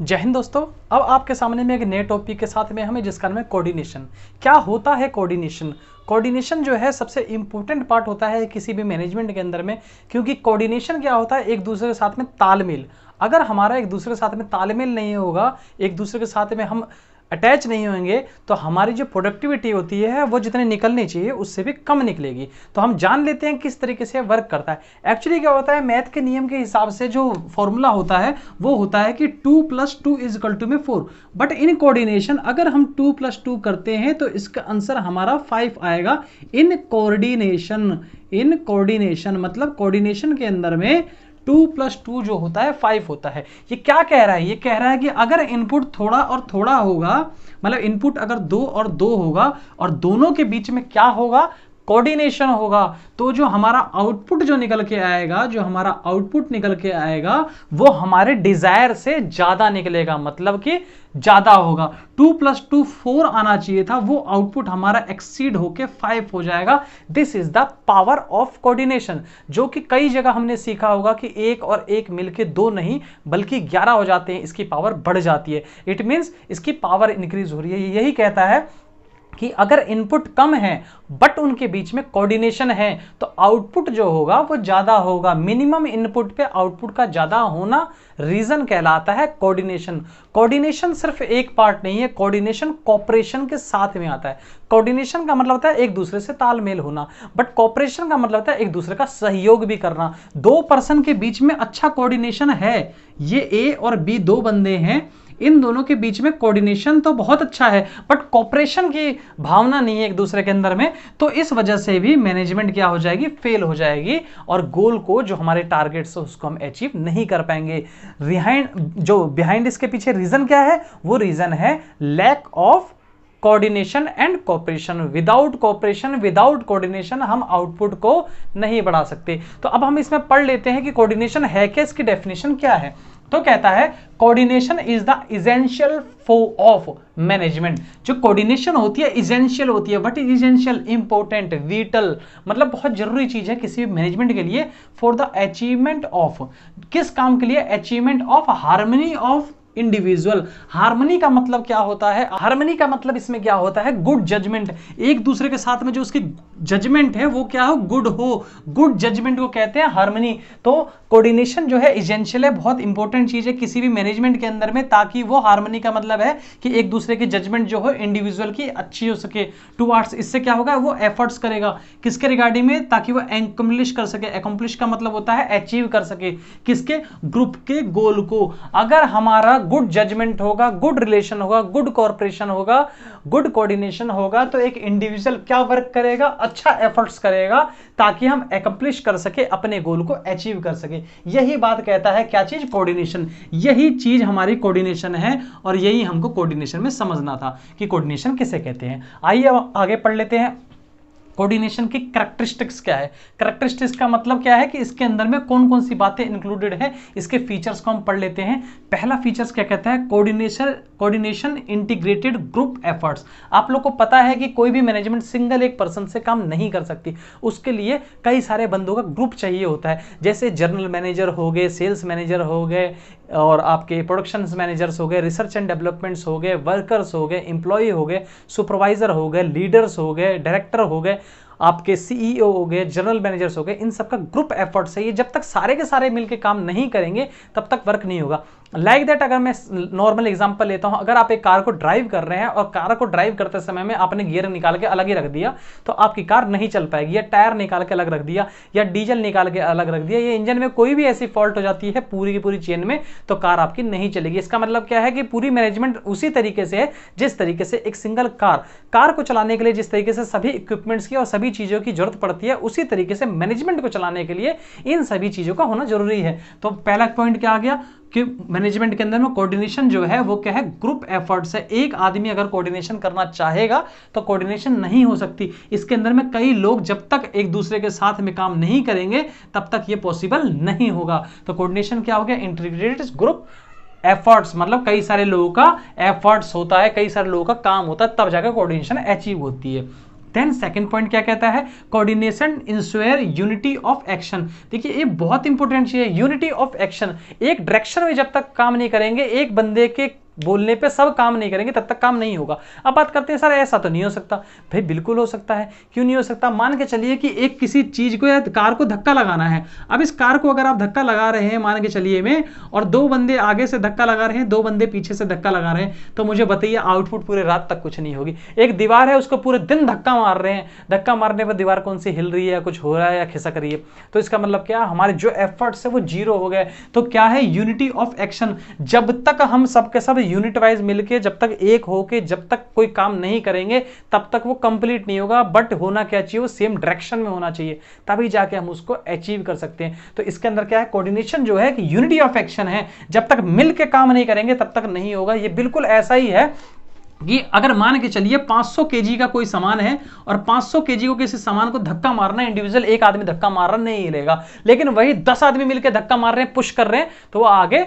जय हिंद दोस्तों। अब आपके सामने में एक नए टॉपिक के साथ में हमें जिसका नाम है कोऑर्डिनेशन। क्या होता है कोऑर्डिनेशन? कोऑर्डिनेशन जो है सबसे इंपॉर्टेंट पार्ट होता है किसी भी मैनेजमेंट के अंदर में, क्योंकि कोऑर्डिनेशन क्या होता है, एक दूसरे के साथ में तालमेल। अगर हमारा एक दूसरे के साथ में तालमेल नहीं होगा, एक दूसरे के साथ में हम अटैच नहीं होंगे, तो हमारी जो प्रोडक्टिविटी होती है वो जितनी निकलनी चाहिए उससे भी कम निकलेगी। तो हम जान लेते हैं किस तरीके से वर्क करता है। एक्चुअली क्या होता है, मैथ के नियम के हिसाब से जो फॉर्मूला होता है वो होता है कि 2 + 2 = 4। बट इन कोऑर्डिनेशन अगर हम 2 + 2 करते हैं तो इसका आंसर हमारा 5 आएगा। इन कोऑर्डिनेशन मतलब कोऑर्डिनेशन के अंदर में 2 + 2 जो होता है 5 होता है। ये क्या कह रहा है? ये कह रहा है कि अगर इनपुट थोड़ा और थोड़ा होगा, मतलब इनपुट अगर 2 और 2 होगा और दोनों के बीच में क्या होगा, कोऑर्डिनेशन होगा, तो जो हमारा आउटपुट निकल के आएगा वो हमारे डिजायर से ज्यादा निकलेगा, मतलब कि ज्यादा होगा। 2 + 2 4 आना चाहिए था, वो आउटपुट हमारा एक्सीड होके 5 हो जाएगा। This is the power of coordination, जो कि कई जगह हमने सीखा होगा कि 1 और 1 मिलके 2 नहीं बल्कि 11 हो जाते हैं, इसकी पावर बढ़ जाती है। इट मींस इसकी पावर इंक्रीज हो रही है। यही कहता है कि अगर इनपुट कम है बट उनके बीच में कोऑर्डिनेशन है तो आउटपुट जो होगा वो ज्यादा होगा। मिनिमम इनपुट पे आउटपुट का ज्यादा होना रीजन कहलाता है कोऑर्डिनेशन। कोऑर्डिनेशन सिर्फ एक पार्ट नहीं है, कोऑर्डिनेशन कोऑपरेशन के साथ में आता है। कोऑर्डिनेशन का मतलब होता है एक दूसरे से तालमेल होना, बट कोऑपरेशन का मतलब होता है एक दूसरे का सहयोग भी करना। दो पर्सन के बीच में अच्छा कोऑर्डिनेशन है, ये ए और बी दो बंदे हैं, इन दोनों के बीच में कोऑर्डिनेशन तो बहुत अच्छा है बट कोऑपरेशन की भावना नहीं है एक दूसरे के अंदर में, तो इस वजह से भी मैनेजमेंट क्या हो जाएगी, फेल हो जाएगी और गोल को, जो हमारे टारगेट्स है उसको हम अचीव नहीं कर पाएंगे। बिहाइंड इसके पीछे रीजन क्या है? वो रीजन है lack of coordination and cooperation. Without cooperation, without coordination हम आउटपुट को नहीं बढ़ा सकते। तो अब हम इसमें पढ़ लेते हैं कि कोऑर्डिनेशन है क्या, इसकी डेफिनेशन क्या है। तो कहता है coordination is the essential of management. जो कोऑर्डिनेशन होती है इसेंशियल होती है। What is essential? Important, whittle, मतलब बहुत जरूरी चीज है किसी भी मैनेजमेंट के लिए। फॉर द अचीवमेंट ऑफ, किस काम के लिए? Achievement of harmony of individual. Harmony का मतलब क्या होता है? हार्मनी का मतलब इसमें क्या होता है? Good judgement. एक दूसरे के साथ में जो उसकी जजमेंट है वो क्या हो? गुड हो। गुड जजमेंट को कहते हैं हार्मनी। तो कोऑर्डिनेशन जो है इसेंशियल है, बहुत इंपॉर्टेंट चीज है किसी भी मैनेजमेंट के अंदर में, ताकि वो हार्मनी का मतलब है कि एक दूसरे की जजमेंट जो हो इंडिविजुअल की अच्छी हो सके टुवर्ड्स। इससे क्या होगा? वो एफर्ट्स करेगा किसके रिगार्डिंग में? ताकि वो एक्म्प्लिश कर सके। एक्म्प्लिश का मतलब होता है अचीव कर सके, किसके? ग्रुप के गोल को। अगर हमारा गुड जजमेंट होगा, गुड रिलेशन होगा, गुड कॉर्पोरेशन होगा, गुड कोऑर्डिनेशन होगा, तो एक इंडिविजुअल क्या वर्क करेगा? अच्छा एफर्ट्स करेगा ताकि हम एक्म्प्लिश कर सके, अपने गोल को अचीव कर सके। यही बात कहता है क्या चीज? कोऑर्डिनेशन। यही चीज हमारी कोऑर्डिनेशन है और यही हमको कोऑर्डिनेशन में समझना था कि कोऑर्डिनेशन किसे कहते हैं। आइए अब आगे पढ़ लेते हैं। कोऑर्डिनेशन की कैरेक्टरिस्टिक्स क्या है? कैरेक्टरिस्टिक्स का मतलब क्या है कि इसके अंदर में कौन कौन सी बातें इंक्लूडेड है, इसके फीचर्स को हम पढ़ लेते हैं। पहला फीचर्स क्या कहता है? Coordination integrated group efforts. आप लोग को पता है कि कोई भी मैनेजमेंट सिंगल एक पर्सन से काम नहीं कर सकती, उसके लिए कई सारे बंदों का ग्रुप चाहिए होता है। जैसे जनरल मैनेजर हो गए, सेल्स मैनेजर हो गए, और आपके प्रोडक्शन मैनेजर्स हो गए, रिसर्च एंड डेवलपमेंट्स हो गए, वर्कर्स हो गए, एम्प्लॉय हो गए, सुपरवाइजर हो गए, लीडर्स हो गए, डायरेक्टर हो गए, आपके सीईओ हो गए, जनरल मैनेजर्स हो गए। इन सबका ग्रुप एफर्ट्स है। ये जब तक सारे के सारे मिलकर काम नहीं करेंगे तब तक वर्क नहीं होगा। लाइक दैट, अगर मैं नॉर्मल एग्जांपल लेता हूं, अगर आप एक कार को ड्राइव कर रहे हैं और कार को ड्राइव करते समय में आपने गियर निकाल के अलग ही रख दिया तो आपकी कार नहीं चल पाएगी, या टायर निकाल के अलग रख दिया, या डीजल निकाल के अलग रख दिया, या इंजन में कोई भी ऐसी फॉल्ट हो जाती है पूरी की पूरी चेन में, तो कार आपकी नहीं चलेगी। इसका मतलब क्या है कि पूरी मैनेजमेंट उसी तरीके से है जिस तरीके से एक सिंगल कार को चलाने के लिए जिस तरीके से सभी इक्विपमेंट्स की और सभी चीजों की जरूरत पड़ती है, उसी तरीके से मैनेजमेंट को चलाने के लिए इन सभी चीजों का होना जरूरी है। तो पहला पॉइंट क्या आ गया कि मैनेजमेंट के अंदर में कोऑर्डिनेशन जो है वो क्या है? ग्रुप एफर्ट्स है। एक आदमी अगर कोऑर्डिनेशन करना चाहेगा तो कोऑर्डिनेशन नहीं हो सकती। इसके अंदर में कई लोग जब तक एक दूसरे के साथ में काम नहीं करेंगे तब तक ये पॉसिबल नहीं होगा। तो कोऑर्डिनेशन क्या हो गया? इंटीग्रेटेड ग्रुप एफर्ट्स, मतलब कई सारे लोगों का एफर्ट्स होता है, कई सारे लोगों का काम होता है, तब जाकर कोऑर्डिनेशन अचीव होती है। देन सेकंड पॉइंट क्या कहता है, coordination ensure unity of action. देखिए ये बहुत इंपॉर्टेंट चीज है, यूनिटी ऑफ एक्शन। एक डायरेक्शन में जब तक काम नहीं करेंगे, एक बंदे के बोलने पे सब काम नहीं करेंगे, तब तक काम नहीं होगा। अब बात करते हैं सर ऐसा तो नहीं हो सकता। भाई बिल्कुल हो सकता है, क्यों नहीं हो सकता। मान के चलिए कि एक किसी चीज को या कार को धक्का लगाना है। अब इस कार को अगर आप धक्का लगा रहे हैं मान के चलिए में, और दो बंदे आगे से धक्का लगा रहे हैं, दो बंदे पीछे से धक्का लगा रहे हैं, तो मुझे बताइए आउटपुट पूरे रात तक कुछ नहीं होगी। एक दीवार है उसको पूरे दिन धक्का मार रहे हैं, धक्का मारने पर दीवार कौन सी हिल रही है या कुछ हो रहा है या खिसक रही है, तो इसका मतलब क्या, हमारे जो एफर्ट्स है वो जीरो हो गए। तो क्या है, यूनिटी ऑफ एक्शन। जब तक हम सबके सब यूनिट वाइज मिलकर, जब तक एक होके जब तक कोई काम नहीं करेंगे, तब तक वो कंप्लीट नहीं होगा। बट होना क्या चाहिए, वो सेम डायरेक्शन में होना चाहिए, तभी जाके हम उसको अचीव कर सकते हैं। तो इसके अंदर क्या है, कोऑर्डिनेशन जो है कि यूनिटी ऑफ एक्शन है। जब तक मिलके काम नहीं करेंगे तब तक नहीं होगा। ये बिल्कुल ऐसा ही है कि अगर मान के चलिए 500 केजी का कोई सामान है और 500 केजी को किसी सामान को धक्का मारना, इंडिविजुअल एक आदमी धक्का मार रहा नहीं हिलेगा, लेकिन वही 10 आदमी मिलकर धक्का मार रहे हैं, पुश कर रहे हैं, तो वो आगे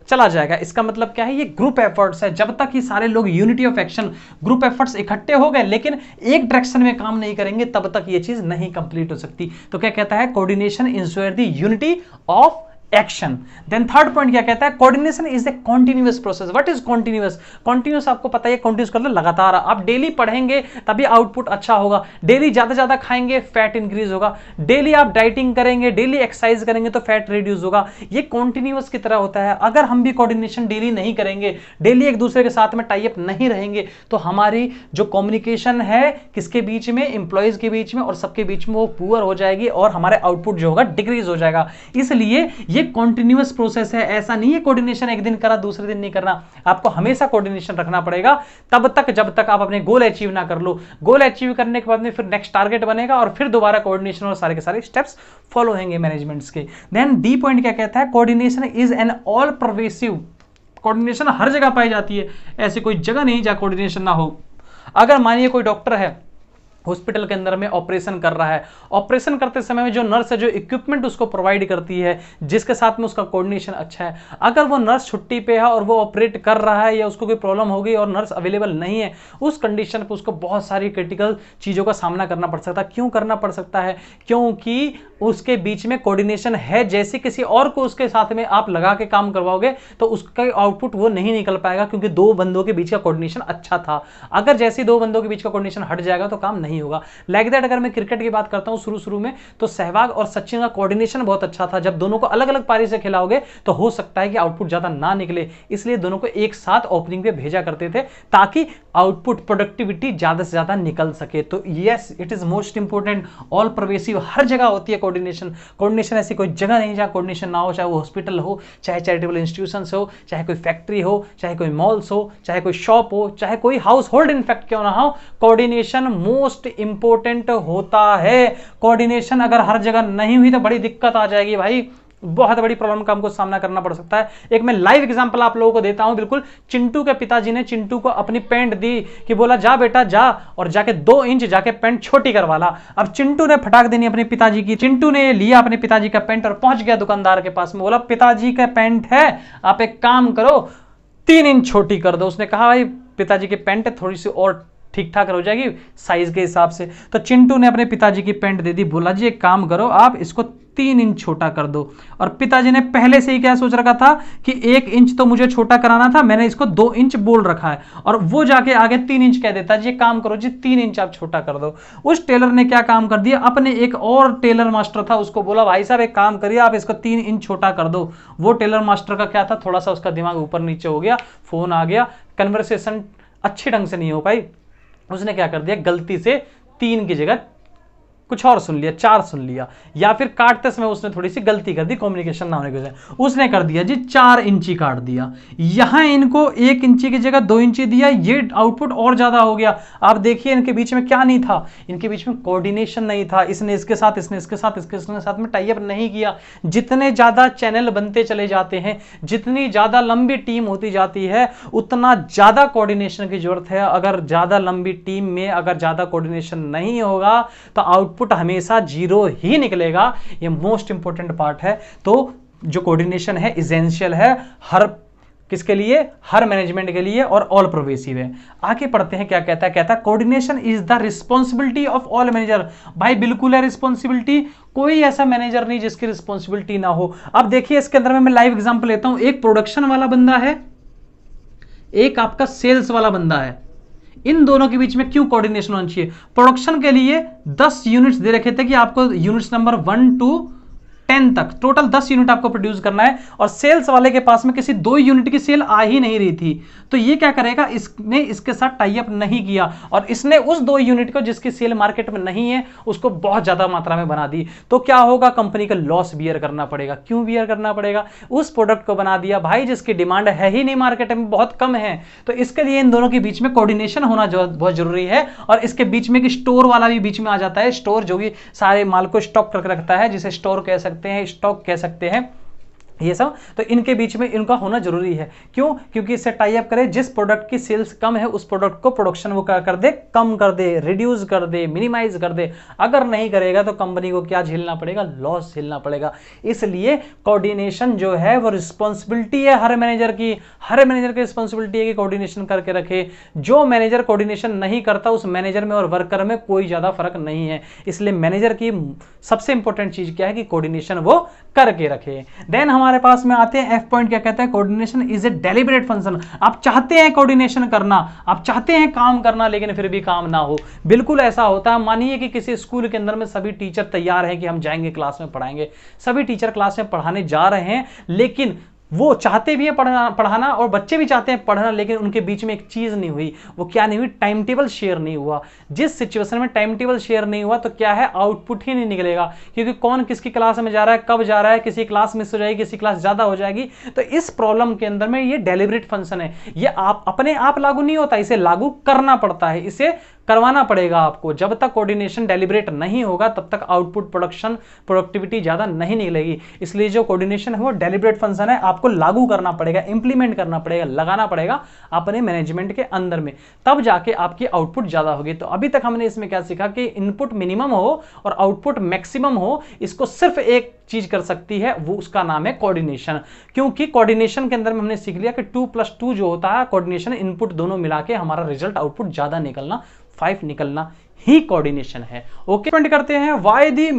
चला जाएगा। इसका मतलब क्या है, ये ग्रुप एफर्ट्स है। जब तक ये सारे लोग unity of action, group efforts इकट्ठे हो गए लेकिन एक डायरेक्शन में काम नहीं करेंगे, तब तक ये चीज नहीं कंप्लीट हो सकती। तो क्या कहता है, coordination ensure the unity of action. Then third point क्या कहता है, coordination is a continuous process. What is continuous? Continuous आपको पता है, कॉन्टिन्यूअस मतलब लगातार। आप डेली पढ़ेंगे तभी आउटपुट अच्छा होगा। डेली ज्यादा ज्यादा खाएंगे फैट इंक्रीज होगा। डेली आप डाइटिंग करेंगे, डेली एक्सरसाइज करेंगे तो फैट रिड्यूस होगा। ये कॉन्टिन्यूअस की तरह होता है। अगर हम भी कोऑर्डिनेशन डेली नहीं करेंगे, डेली एक दूसरे के साथ में टाई अप नहीं रहेंगे, तो हमारी जो कम्युनिकेशन है किसके बीच में, इंप्लॉइज के बीच में और सबके बीच में, वो पुअर हो जाएगी और हमारे आउटपुट जो होगा डिक्रीज हो जाएगा। इसलिए ये कॉन्टिन्यूअस प्रोसेस है। ऐसा नहीं है कोऑर्डिनेशन एक दिन करा दूसरे दिन नहीं करना। आपको हमेशा कोऑर्डिनेशन रखना पड़ेगा तब तक जब तक आप अपने गोल अचीव ना कर लो। गोल अचीव करने के बाद में फिर नेक्स्ट टारगेट बनेगा और फिर दोबारा कोऑर्डिनेशन और सारे के सारे स्टेप्स फॉलो होंगे मैनेजमेंट्स के। देन डी पॉइंट क्या कहता है, coordination is an all pervasive. Coordination हर जगह पाई जाती है, ऐसी कोई जगह नहीं जहां कोऑर्डिनेशन ना हो। अगर मानिए कोई डॉक्टर है, हॉस्पिटल के अंदर में ऑपरेशन कर रहा है, ऑपरेशन करते समय में जो नर्स है, जो इक्विपमेंट उसको प्रोवाइड करती है, जिसके साथ में उसका कोऑर्डिनेशन अच्छा है, अगर वो नर्स छुट्टी पे है और वो ऑपरेट कर रहा है या उसको कोई प्रॉब्लम हो गई और नर्स अवेलेबल नहीं है, उस कंडीशन पे उसको बहुत सारी क्रिटिकल चीज़ों का सामना करना पड़ सकता है। क्यों करना पड़ सकता है? क्योंकि उसके बीच में कोऑर्डिनेशन है। जैसे किसी और को उसके साथ में आप लगा के काम करवाओगे तो उसका आउटपुट वो नहीं निकल पाएगा, क्योंकि दो बंदों के बीच का कोऑर्डिनेशन अच्छा था। अगर जैसे दो बंदों के बीच का कोऑर्डिनेशन हट जाएगा तो काम नहीं होगा। लाइक दैट अगर मैं क्रिकेट की बात करता हूं शुरू में, तो सहवाग और सचिन का कोऑर्डिनेशन बहुत अच्छा था। जब दोनों को अलग अलग पारी से खिलाओगे तो हो सकता है कि आउटपुट ज्यादा ना निकले, इसलिए दोनों को एक साथ ओपनिंग पे भेजा करते थे ताकि आउटपुट प्रोडक्टिविटी ज्यादा से ज्यादा निकल सके। तो yes, it is most important, all pervasive, हर जगह होती है कोऑर्डिनेशन। कोऑर्डिनेशन ऐसी कोई जगह नहीं जहां कोऑर्डिनेशन ना हो, चाहे वो हॉस्पिटल हो, चाहे चैरिटेबल इंस्टीट्यूशंस हो, चाहे कोई फैक्ट्री हो, चाहे कोई मॉल्स हो, चाहे कोई शॉप हो, चाहे कोई हाउस होल्ड इनफैक्ट क्यों ना हो, कोऑर्डिनेशन मोस्ट इंपोर्टेंट होता है। कोऑर्डिनेशन अगर हर जगह नहीं हुई तो बड़ी दिक्कत आ जाएगी भाई, बहुत बड़ी प्रॉब्लम का हमको सामना करना पड़ सकता है। एक मैं लाइव एग्जांपल आप लोगों को देता हूं। बिल्कुल चिंटू के पिताजी ने चिंटू को अपनी पैंट दी कि बोला जा बेटा जा और जाके 2 इंच जाके पैंट छोटी करवा ला। अब चिंटू ने फटाक देनी अपने पिताजी की, चिंटू ने लिया अपने पिताजी का पैंट और पहुंच गया दुकानदार के पास में, बोला पिताजी का पैंट है, आप एक काम करो 3 इंच छोटी कर दो। उसने कहा भाई पिताजी की पैंट थोड़ी सी और ठीक ठाक हो जाएगी साइज के हिसाब से। तो चिंटू ने अपने पिताजी की पैंट दे दी, बोला जी एक काम करो आप इसको 3 इंच छोटा कर दो। और पिताजी ने पहले से ही क्या सोच रखा था कि 1 इंच तो मुझे छोटा कराना था, मैंने इसको 2 इंच बोल रखा है, और वो जाके आगे 3 इंच कह देता जी काम करो जी 3 इंच आप छोटा कर दो। उस टेलर ने क्या काम कर दिया, अपने एक और टेलर मास्टर था उसको बोला भाई साहब एक काम करिए आप इसको 3 इंच छोटा कर दो। वो टेलर मास्टर का क्या था, थोड़ा सा उसका दिमाग ऊपर नीचे हो गया, फोन आ गया, कन्वर्सेशन अच्छी ढंग से नहीं हो पाई, उसने क्या कर दिया गलती से 3 की जगह कुछ और सुन लिया, 4 सुन लिया, या फिर काटते समय उसने थोड़ी सी गलती कर दी कम्युनिकेशन ना होने की वजह, उसने कर दिया जी 4 इंची काट दिया। यहां इनको 1 इंची की जगह 2 इंची दिया, ये आउटपुट और ज्यादा हो गया। आप देखिए इनके बीच में क्या नहीं था, इनके बीच में कोऑर्डिनेशन नहीं था। इसने इसके साथ, इसने इसके साथ, इसके साथ में टाई अप नहीं किया। जितने ज्यादा चैनल बनते चले जाते हैं, जितनी ज्यादा लंबी टीम होती जाती है, उतना ज्यादा कोऑर्डिनेशन की जरूरत है। अगर ज्यादा लंबी टीम में अगर ज्यादा कोऑर्डिनेशन नहीं होगा तो आउटपुट हमेशा 0 ही निकलेगा। ये मोस्ट इंपोर्टेंट पार्ट है। तो जो कोऑर्डिनेशन है इसेंशियल है हर किसके लिए? हर मैनेजमेंट के लिए और ऑल प्रोवेसिव है। आगे पढ़ते हैं क्या कहता है। कहता है coordination is the responsibility of all manager. भाई बिल्कुल है रिस्पॉन्सिबिलिटी, कोई ऐसा मैनेजर नहीं जिसकी रिस्पॉन्सिबिलिटी ना हो। अब देखिए इसके अंदर में मैं लाइव एग्जांपल लेता हूं। एक प्रोडक्शन वाला बंदा है, एक आपका सेल्स वाला बंदा है। इन दोनों के बीच में क्यों कोऑर्डिनेशन होना चाहिए? प्रोडक्शन के लिए 10 यूनिट्स दे रखे थे कि आपको यूनिट्स नंबर 1 to 10 तक टोटल 10 यूनिट आपको प्रोड्यूस करना है, और सेल्स वाले के पास में किसी 2 यूनिट की सेल आ ही नहीं रही थी। तो ये क्या करेगा, इसने इसके साथ टाई अप नहीं किया और इसने उस 2 यूनिट को जिसकी सेल मार्केट में नहीं है उसको बहुत ज्यादा मात्रा में बना दी। तो क्या होगा, कंपनी का लॉस बियर करना पड़ेगा। क्यों बियर करना पड़ेगा? उस प्रोडक्ट को बना दिया भाई जिसकी डिमांड है ही नहीं, मार्केट में बहुत कम है। तो इसके लिए इन दोनों के बीच में कोऑर्डिनेशन होना बहुत जरूरी है। और इसके बीच में स्टोर वाला भी बीच में आ जाता है। स्टोर जो भी सारे माल को स्टॉक करके रखता है, जिसे स्टोर कह सकते हैं, स्टॉक कह सकते हैं, ये सब। तो इनके बीच में इनका होना जरूरी है। क्यों? क्योंकि इससे टाई अप करे, जिस प्रोडक्ट की सेल्स कम है उस प्रोडक्ट को प्रोडक्शन वो क्या कर दे, कम कर दे, रिड्यूस कर दे, मिनिमाइज कर दे। अगर नहीं करेगा तो कंपनी को क्या झेलना पड़ेगा? लॉस झेलना पड़ेगा। इसलिए कोऑर्डिनेशन जो है वो रिस्पॉन्सिबिलिटी है हर मैनेजर की। हर मैनेजर की रिस्पॉन्सिबिलिटी है कि कोऑर्डिनेशन करके रखे। जो मैनेजर कोऑर्डिनेशन नहीं करता उस मैनेजर में और वर्कर में कोई ज्यादा फर्क नहीं है। इसलिए मैनेजर की सबसे इंपॉर्टेंट चीज क्या है कि कोऑर्डिनेशन वो करके रखे। देन हमारे पास में आते हैं एफ पॉइंट, क्या कहता है, coordination is A deliberate function. आप चाहते हैं कोऑर्डिनेशन करना, आप चाहते हैं काम करना, लेकिन फिर भी काम ना हो। बिल्कुल ऐसा होता है। मानिए कि किसी स्कूल के अंदर में सभी टीचर तैयार हैं कि हम जाएंगे क्लास में पढ़ाएंगे, सभी टीचर क्लास में पढ़ाने जा रहे हैं, लेकिन वो चाहते भी है पढ़ाना और बच्चे भी चाहते हैं पढ़ना, लेकिन उनके बीच में एक चीज नहीं हुई। वो क्या नहीं हुई? टाइम टेबल शेयर नहीं हुआ। जिस सिचुएशन में टाइम टेबल शेयर नहीं हुआ तो क्या है, आउटपुट ही नहीं निकलेगा। क्योंकि कौन किसकी क्लास में जा रहा है, कब जा रहा है, किसी क्लास मिस हो जाएगी, किसी क्लास ज्यादा हो जाएगी। तो इस प्रॉब्लम के अंदर में ये डेलिबरेट फंक्शन है। ये आप अपने आप लागू नहीं होता, इसे लागू करना पड़ता है, इसे करवाना पड़ेगा आपको। जब तक कोऑर्डिनेशन डेलिब्रेट नहीं होगा तब तक आउटपुट, प्रोडक्शन, प्रोडक्टिविटी ज्यादा नहीं निकलेगी। इसलिए जो कोऑर्डिनेशन है वो डेलिब्रेट फंक्शन है, आपको लागू करना पड़ेगा, इंप्लीमेंट करना पड़ेगा, लगाना पड़ेगा अपने मैनेजमेंट के अंदर में, तब जाके आपकी आउटपुट ज्यादा होगी। तो अभी तक हमने इसमें क्या सीखा कि इनपुट मिनिमम हो और आउटपुट मैक्सिमम हो, इसको सिर्फ एक चीज कर सकती है, वो उसका नाम है कोऑर्डिनेशन। क्योंकि कोऑर्डिनेशन के अंदर में हमने सीख लिया कि 2+2 जो होता है कोऑर्डिनेशन, इनपुट दोनों मिला के हमारा रिजल्ट आउटपुट ज्यादा निकलना, 5 निकलना ही कोऑर्डिनेशन है। ओके, पॉइंट करते हैं why the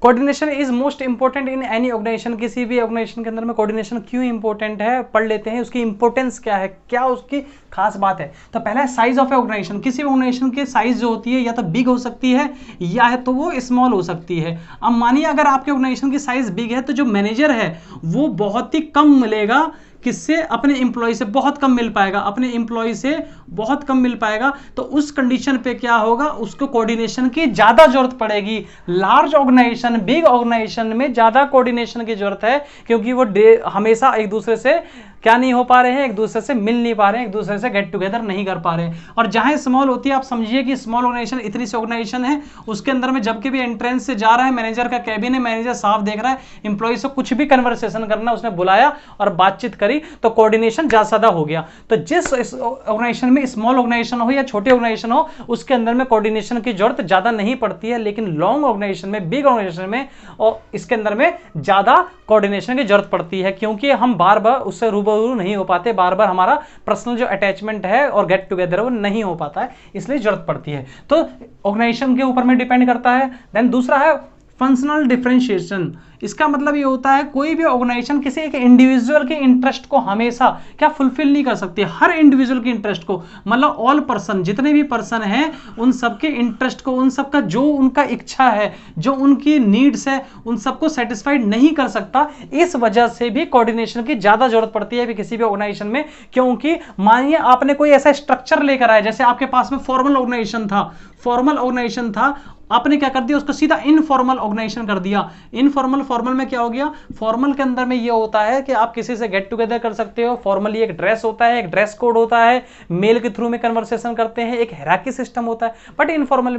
coordination is most important in any organisation. किसी भी ऑर्गेनाइजेशन के अंदर में कोऑर्डिनेशन क्यों इंपॉर्टेंट है, पढ़ लेते हैं। उसकी इंपॉर्टेंस क्या है, क्या उसकी खास बात है। तो पहला है साइज ऑफ ऑर्गेनाइजेशन। किसी भी ऑर्गेनाइजेशन की साइज जो होती है या तो बिग हो सकती है या है तो वो स्मॉल हो सकती है। अब मानिए अगर आपके ऑर्गेनाइजेशन की साइज बिग है तो जो मैनेजर है वो बहुत ही कम मिलेगा, किससे? अपने एम्प्लॉय से बहुत कम मिल पाएगा, अपने एम्प्लॉय से बहुत कम मिल पाएगा। तो उस कंडीशन पे क्या होगा, उसको कोऑर्डिनेशन की ज्यादा जरूरत पड़ेगी। लार्ज ऑर्गेनाइजेशन, बिग ऑर्गेनाइजेशन में ज्यादा कोऑर्डिनेशन की जरूरत है, क्योंकि वो हमेशा एक दूसरे से क्या नहीं हो पा रहे हैं, एक दूसरे से मिल नहीं पा रहे हैं, एक दूसरे से गेट टुगेदर नहीं कर पा रहे हैं। और जहां स्मॉल होती है, आप समझिए कि स्मॉल ऑर्गेनाइजेशन इतनी सी ऑर्गेनाइजेशन है, उसके अंदर में जबकि भी एंट्रेंस से जा रहा है, मैनेजर का कैबिन है, मैनेजर साफ देख रहा है, एम्प्लॉय से कुछ भी कन्वर्सेशन करना, उसने बुलाया और बातचीत करी तो कोऑर्डिनेशन ज्यादा हो गया। तो जिस ऑर्गेनाइजेशन में, स्मॉल ऑर्गेनाइजेशन हो या छोटे ऑर्गेनाइजेशन हो, उसके अंदर में कोऑर्डिनेशन की जरूरत ज्यादा नहीं पड़ती है। लेकिन लॉन्ग ऑर्गेनाइजेशन में, बिग ऑर्गेनाइजेशन में और इसके अंदर में ज्यादा कोऑर्डिनेशन की जरूरत पड़ती है, क्योंकि हम बार बार उससे रूबरू नहीं हो पाते, बार बार हमारा पर्सनल जो अटैचमेंट है और गेट टुगेदर है वो नहीं हो पाता है, इसलिए जरूरत पड़ती है। तो ऑर्गेनाइजेशन के ऊपर में डिपेंड करता है। देन दूसरा है फंक्शनल डिफरेंशिएशन। इसका मतलब ये होता है कोई भी ऑर्गेनाइजेशन किसी एक इंडिविजुअल के इंटरेस्ट को हमेशा क्या फुलफिल नहीं कर सकती। हर इंडिविजुअल के इंटरेस्ट को, मतलब ऑल पर्सन, जितने भी पर्सन हैं उन सबके इंटरेस्ट को, उन सबका जो उनका इच्छा है, जो उनकी नीड्स है, उन सबको सेटिस्फाइड नहीं कर सकता। इस वजह से भी कोऑर्डिनेशन की ज्यादा जरूरत पड़ती है किसी भी ऑर्गेनाइजेशन में। क्योंकि मानिए आपने कोई ऐसा स्ट्रक्चर लेकर आया, जैसे आपके पास में फॉर्मल ऑर्गेनाइजेशन था, आपने क्या कर दिया, उसको सीधा इनफॉर्मल ऑर्गेनाइजेशन कर दिया। इनफॉर्मल, फॉर्मल में क्या हो गया? फॉर्मल के अंदर में ये होता है कि आप किसी से गेट टुगेदर कर सकते हो। फॉर्मली एक ड्रेस होता है, एक ड्रेस कोड होता है, मेल के थ्रू में कन्वर्सेशन करते हैं, एक हायरार्की सिस्टम होता है। बट इनफॉर्मल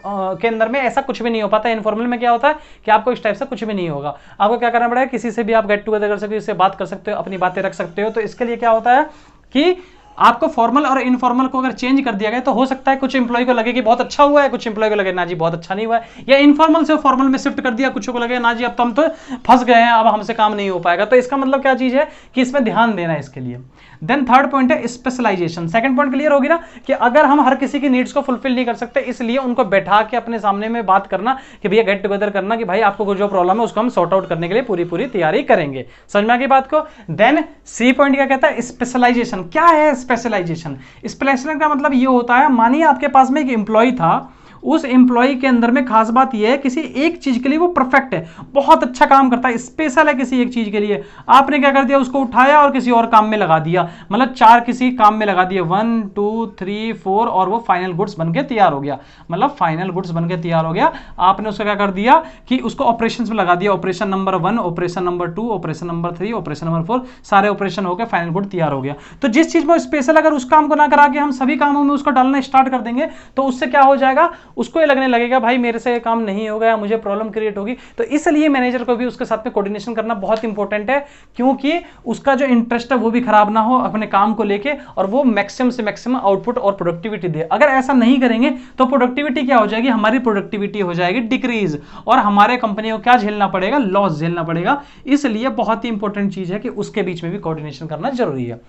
के अंदर में ऐसा कुछ भी नहीं हो पाता। इनफॉर्मल में क्या होता है कि आपको इस टाइप से कुछ भी नहीं होगा। आपको क्या करना पड़ेगा, किसी से भी आप गेट टुगेदर कर सकते हो, इससे बात कर सकते हो, अपनी बातें रख सकते हो। तो इसके लिए क्या होता है कि आपको फॉर्मल और इनफॉर्मल को अगर चेंज कर दिया गया तो हो सकता है कुछ इंप्लॉय को लगे कि बहुत अच्छा हुआ है, कुछ इंप्लॉय को लगे ना जी बहुत अच्छा नहीं हुआ है, या इनफॉर्मल से फॉर्मल में शिफ्ट कर दिया, कुछ को लगे ना जी अब तो हम तो फंस गए हैं, अब हमसे काम नहीं हो पाएगा। तो इसका मतलब क्या चीज है कि इसमें ध्यान देना है इसके लिए। देन थर्ड पॉइंट है स्पेशलाइजेशन। सेकंड पॉइंट क्लियर होगी ना कि अगर हम हर किसी की नीड्स को फुलफिल नहीं कर सकते, इसलिए उनको बैठा के अपने सामने में बात करना कि भैया गेट टुगेदर करना कि भाई आपको जो प्रॉब्लम है उसको हम सॉर्ट आउट करने के लिए पूरी तैयारी करेंगे। समझ में आ गई बात को। देन सी पॉइंट क्या कहता है, स्पेशलाइजेशन। क्या है स्पेशलाइजेशन? स्पेशलाइजेशन का मतलब ये होता है, मानिए आपके पास में एक एम्प्लॉय था, उस एम्प्लॉय के अंदर में खास बात यह है किसी एक चीज के लिए वो परफेक्ट है, बहुत अच्छा काम करता है, स्पेशल है किसी एक चीज के लिए। आपने क्या कर दिया, उसको उठाया और किसी और काम में लगा दिया, मतलब 4 किसी काम में लगा दिए, 1 2 3 4, और वो फाइनल गुड्स बनके तैयार हो गया। मतलब फाइनल गुड्स बनके तैयार हो गया, आपने उसको क्या कर दिया कि उसको ऑपरेशन में लगा दिया, operation number 1, operation number 2, operation number 3, operation number 4, सारे ऑपरेशन होकर फाइनल गुड तैयार हो गया। तो जिस चीज में स्पेशल, अगर उस काम को ना करा के हम सभी कामों में उसको डालना स्टार्ट कर देंगे तो उससे क्या हो जाएगा, उसको ये लगने लगेगा भाई मेरे से काम नहीं होगा, मुझे प्रॉब्लम क्रिएट होगी। तो इसलिए मैनेजर को भी उसके साथ में कोऑर्डिनेशन करना बहुत इंपॉर्टेंट है, क्योंकि उसका जो इंटरेस्ट है वो भी खराब ना हो अपने काम को लेके, और वो मैक्सिमम से मैक्सिमम आउटपुट और प्रोडक्टिविटी दे। अगर ऐसा नहीं करेंगे तो प्रोडक्टिविटी क्या हो जाएगी, हमारी प्रोडक्टिविटी हो जाएगी डिक्रीज, और हमारे कंपनी को क्या झेलना पड़ेगा, लॉस झेलना पड़ेगा। इसलिए बहुत ही इंपॉर्टेंट चीज है कि उसके बीच में भी कोऑर्डिनेशन करना जरूरी है।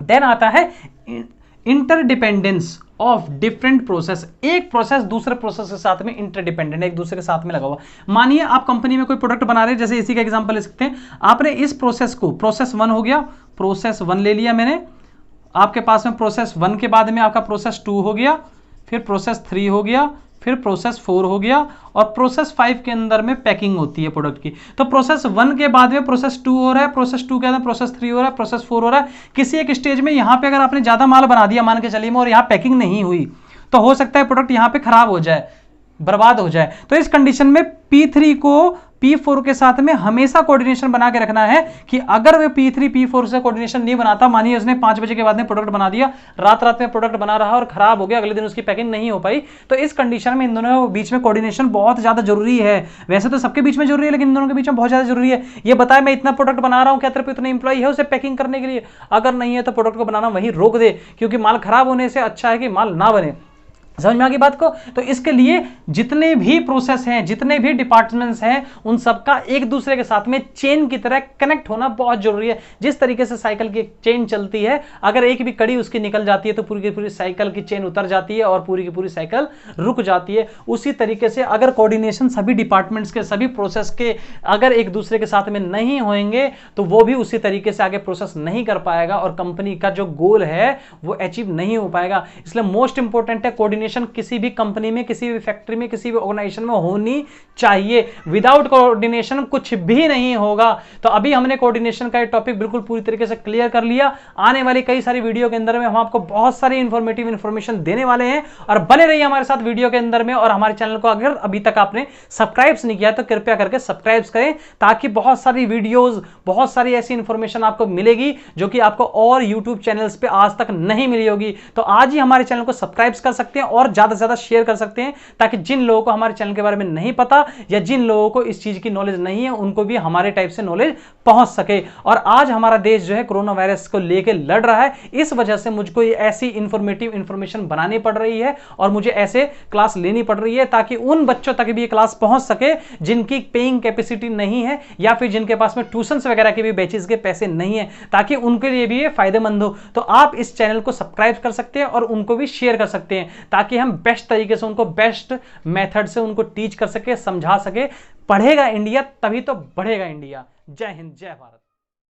देन आता है इंटरडिपेंडेंस ऑफ डिफरेंट प्रोसेस। एक प्रोसेस दूसरे प्रोसेस के साथ में इंटरडिपेंडेंट है, एक दूसरे के साथ में लगा हुआ। मानिए आप कंपनी में कोई प्रोडक्ट बना रहे हैं, जैसे इसी का एग्जांपल ले सकते हैं। आपने इस प्रोसेस को, प्रोसेस 1 हो गया, प्रोसेस 1 ले लिया मैंने, आपके पास में प्रोसेस 1 के बाद में आपका प्रोसेस 2 हो गया, फिर प्रोसेस 3 हो गया, फिर प्रोसेस 4 हो गया, और प्रोसेस 5 के अंदर में पैकिंग होती है प्रोडक्ट की। तो प्रोसेस 1 के बाद में प्रोसेस 2 हो रहा है, प्रोसेस 2 के बाद में प्रोसेस 3 हो रहा है, प्रोसेस 4 हो रहा है। किसी एक स्टेज में यहां पे अगर आपने ज्यादा माल बना दिया मान के चलिए, और यहां पैकिंग नहीं हुई, तो हो सकता है प्रोडक्ट यहां पे खराब हो जाए, बर्बाद हो जाए। तो इस कंडीशन में P3 को P4 के साथ में हमेशा कोऑर्डिनेशन बना के रखना है कि अगर वे P3 P4 से कोऑर्डिनेशन नहीं बनाता, मानिए उसने 5 बजे के बाद में प्रोडक्ट बना दिया, रात में प्रोडक्ट बना रहा और खराब हो गया, अगले दिन उसकी पैकिंग नहीं हो पाई, तो इस कंडीशन में इन दोनों के बीच में कोऑर्डिनेशन बहुत ज्यादा जरूरी है। वैसे तो सबके बीच में जरूरी है, लेकिन इन दोनों के बीच में बहुत ज्यादा जरूरी है। ये बताए मैं इतना प्रोडक्ट बना रहा हूं, क्या तेरे पे उतने इंप्लॉय है उसे पैकिंग करने के लिए? अगर नहीं है तो प्रोडक्ट को बनाना वहीं रोक दे, क्योंकि माल खराब होने से अच्छा है कि माल ना बने। समझ में आ गई बात को। तो इसके लिए जितने भी प्रोसेस हैं, जितने भी डिपार्टमेंट्स हैं, उन सबका एक दूसरे के साथ में चेन की तरह कनेक्ट होना बहुत जरूरी है। जिस तरीके से साइकिल की चेन चलती है, अगर एक भी कड़ी उसकी निकल जाती है तो पूरी की पूरी साइकिल की चेन उतर जाती है और पूरी की पूरी साइकिल रुक जाती है। उसी तरीके से अगर कोऑर्डिनेशन सभी डिपार्टमेंट्स के, सभी प्रोसेस के अगर एक दूसरे के साथ में नहीं होंगे तो वो भी उसी तरीके से आगे प्रोसेस नहीं कर पाएगा और कंपनी का जो गोल है वो अचीव नहीं हो पाएगा। इसलिए मोस्ट इंपॉर्टेंट है कोऑर्डिनेशन किसी भी कंपनी में, किसी भी फैक्ट्री में, किसी भी ऑर्गेनाइजेशन में होनी चाहिए। विदाउट कोऑर्डिनेशन कुछ भी नहीं होगा। तो अभी हमने कोऑर्डिनेशन का ये टॉपिक बिल्कुल पूरी तरीके से क्लियर कर लिया। आने वाली कई सारी वीडियो के अंदर में हम आपको बहुत सारी इंफॉर्मेटिव इंफॉर्मेशन देने वाले हैं, और बने रहिए हमारे साथ वीडियो के अंदर में। और हमारे चैनल को अगर अभी तक आपने सब्सक्राइब नहीं किया तो कृपया करके सब्सक्राइब करें, ताकि बहुत सारी वीडियोस, बहुत सारी ऐसी इंफॉर्मेशन आपको मिलेगी जो कि आपको और यूट्यूब चैनल्स पे आज तक नहीं मिली होगी। तो आज ही हमारे चैनल को सब्सक्राइब कर सकते हैं और ज्यादा से ज्यादा शेयर कर सकते हैं, ताकि जिन लोगों को हमारे चैनल के बारे में नहीं पता या जिन लोगों को इस चीज की नॉलेज नहीं है, उनको भी हमारे टाइप से नॉलेज पहुंच सके। और आज हमारा देश जो है कोरोना वायरस को लेकर लड़ रहा है, इस वजह से मुझको ऐसी इंफॉर्मेटिव इंफॉर्मेशन बनानी पड़ रही है और मुझे ऐसे क्लास लेनी पड़ रही है, ताकि उन बच्चों तक भी ये क्लास पहुंच सके जिनकी पेइंग कैपेसिटी नहीं है, या फिर जिनके पास में ट्यूशंस वगैरह के भी बैचेस के पैसे नहीं है, ताकि उनके लिए भी ये फायदेमंद हो। तो आप इस चैनल को सब्सक्राइब कर सकते हैं और उनको भी शेयर कर सकते हैं, ताकि हम बेस्ट तरीके से उनको बेस्ट मेथड से उनको टीच कर सके, समझा सके। पढ़ेगा इंडिया तभी तो बढ़ेगा इंडिया। जय हिंद, जय भारत।